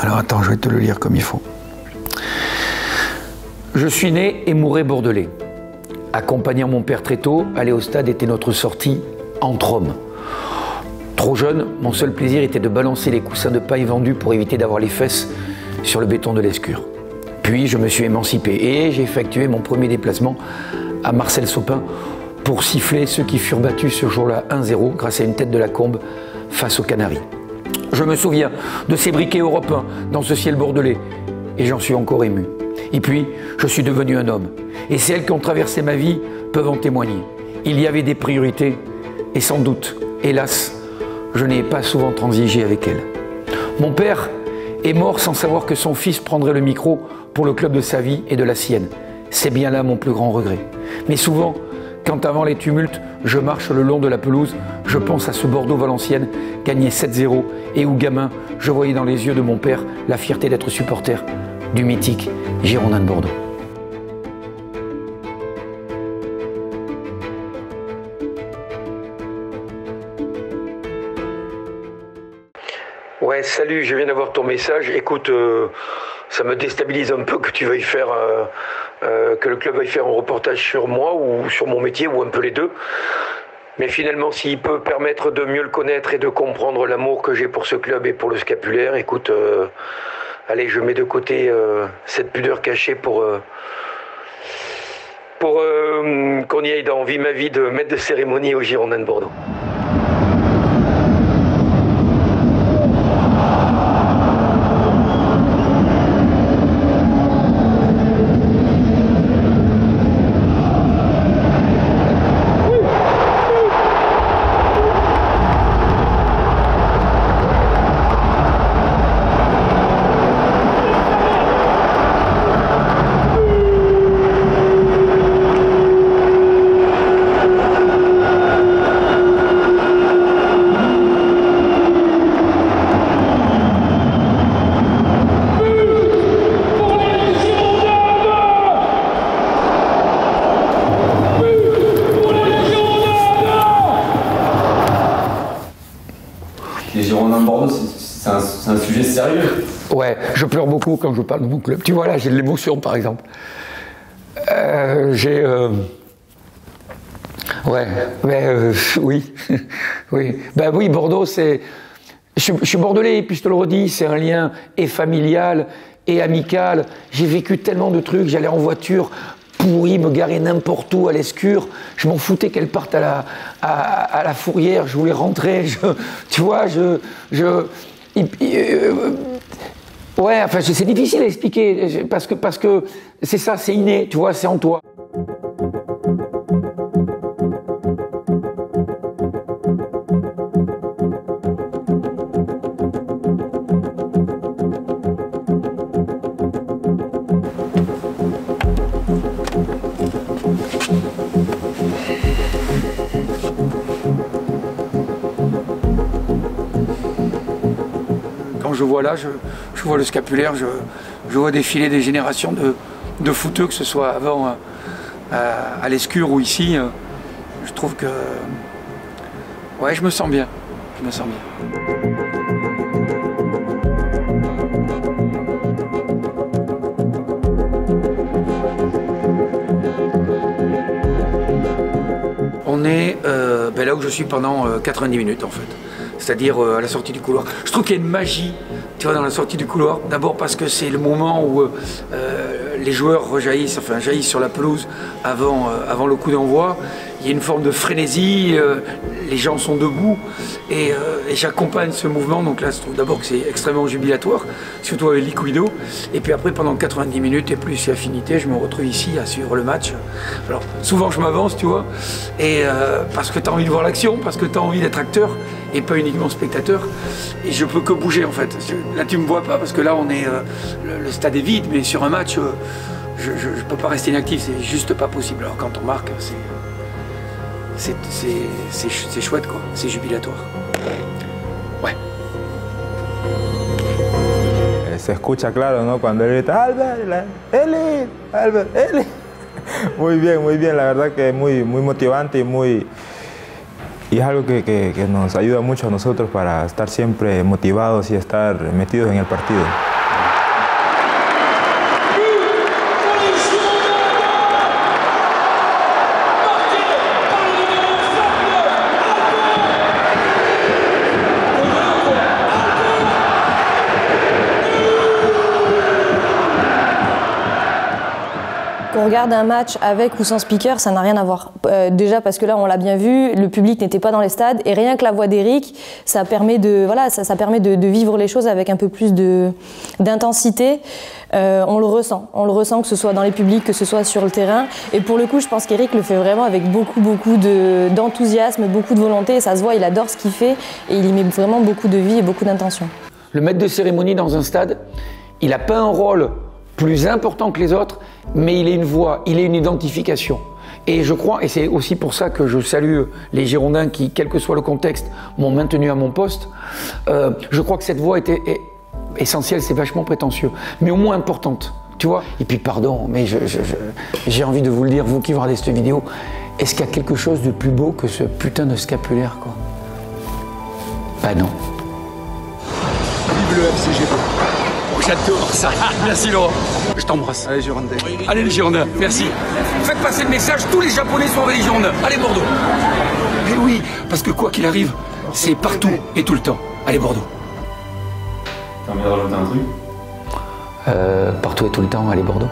Alors attends, je vais te le lire comme il faut. Je suis né et mourrai bordelais. Accompagnant mon père très tôt, aller au stade était notre sortie entre hommes. Trop jeune, mon seul plaisir était de balancer les coussins de paille vendus pour éviter d'avoir les fesses sur le béton de l'Escure. Puis je me suis émancipé et j'ai effectué mon premier déplacement à Marcel Sopin pour siffler ceux qui furent battus ce jour-là 1-0 grâce à une tête de la Combe face aux Canaries. Je me souviens de ces briquets européens dans ce ciel bordelais et j'en suis encore ému. Et puis, je suis devenu un homme. Et celles qui ont traversé ma vie peuvent en témoigner. Il y avait des priorités et sans doute, hélas, je n'ai pas souvent transigé avec elles. Mon père est mort sans savoir que son fils prendrait le micro pour le club de sa vie et de la sienne. C'est bien là mon plus grand regret. Mais souvent, quand avant les tumultes, je marche le long de la pelouse, je pense à ce Bordeaux-Valenciennes gagné 7-0 et où, gamin, je voyais dans les yeux de mon père la fierté d'être supporter du mythique Girondins de Bordeaux. Ouais, salut, je viens d'avoir ton message. Écoute, ça me déstabilise un peu que tu veuilles faire, que le club veuille faire un reportage sur moi ou sur mon métier ou un peu les deux. Mais finalement, s'il peut permettre de mieux le connaître et de comprendre l'amour que j'ai pour ce club et pour le scapulaire, écoute, allez, je mets de côté cette pudeur cachée pour qu'on y aille dans Vie ma vie de maître de cérémonie au Girondins de Bordeaux. Les Girondins de Bordeaux, c'est un sujet sérieux. Ouais, je pleure beaucoup quand je parle de mon club. Tu vois, là, j'ai de l'émotion, par exemple. Ouais, mais oui. Oui. Ben oui, Bordeaux, c'est... Je suis bordelais, et puis je te le redis, c'est un lien et familial et amical. J'ai vécu tellement de trucs, j'allais en voiture pourri, me garer n'importe où à l'Escure. Je m'en foutais qu'elle parte à la Fourrière, je voulais rentrer. Tu vois, ouais, enfin, c'est difficile à expliquer, parce que c'est ça, c'est inné, tu vois, c'est en toi. Quand je vois là, je vois le scapulaire, je vois défiler des générations de footeux, que ce soit avant à l'Escure ou ici. Je trouve que... Ouais, je me sens bien. Je me sens bien. On est là où je suis pendant 90 minutes en fait. C'est-à-dire à la sortie du couloir. Je trouve qu'il y a une magie, tu vois, dans la sortie du couloir. D'abord parce que c'est le moment où les joueurs jaillissent sur la pelouse avant le coup d'envoi. Il y a une forme de frénésie, les gens sont debout et j'accompagne ce mouvement. Donc là, je trouve d'abord que c'est extrêmement jubilatoire, surtout avec Liquido. Et puis après, pendant 90 minutes et plus et affinité, je me retrouve ici à suivre le match. Alors souvent, je m'avance, tu vois, et parce que tu as envie de voir l'action, parce que tu as envie d'être acteur et pas uniquement spectateur. Et je peux que bouger en fait. Là, tu me vois pas parce que là, le stade est vide, mais sur un match, je peux pas rester inactif, c'est juste pas possible. Alors quand on marque, c'est chouette quoi, c'est jubilatoire. Ouais. Se escucha claro, ¿no? Cuando él grita Albert, Eli, Albert, Eli. Muy bien, la verdad que es muy motivante y es algo que nos ayuda mucho a nosotros para estar siempre motivados y estar metidos en el partido. qu'on regarde un match avec ou sans speaker, ça n'a rien à voir. Déjà parce que là, on l'a bien vu, le public n'était pas dans les stades et rien que la voix d'Eric, ça permet ça permet de vivre les choses avec un peu plus d'intensité. On le ressent que ce soit dans les publics, que ce soit sur le terrain. Et pour le coup, je pense qu'Eric le fait vraiment avec beaucoup d'enthousiasme, beaucoup de volonté. Et ça se voit, il adore ce qu'il fait et il y met vraiment beaucoup de vie et beaucoup d'intention. Le maître de cérémonie dans un stade, il n'a pas un rôle plus important que les autres, mais il est une voix, il est une identification. Et je crois, et c'est aussi pour ça que je salue les Girondins qui, quel que soit le contexte, m'ont maintenu à mon poste, je crois que cette voix était essentielle, c'est vachement prétentieux, mais au moins importante, tu vois. Et puis pardon, mais j'ai envie de vous le dire, vous qui regardez cette vidéo, est-ce qu'il y a quelque chose de plus beau que ce putain de scapulaire, quoi? Bah non. Vive le FCGP. J'adore ça. Merci Laurent. Je t'embrasse. Allez Girondins. Allez les Girondins, merci. Faites passer le message, tous les Japonais sont avec les Girondins. Allez Bordeaux. Et oui, parce que quoi qu'il arrive, c'est partout et tout le temps. Allez Bordeaux. T'as envie de rajouter un truc? Partout et tout le temps, allez Bordeaux.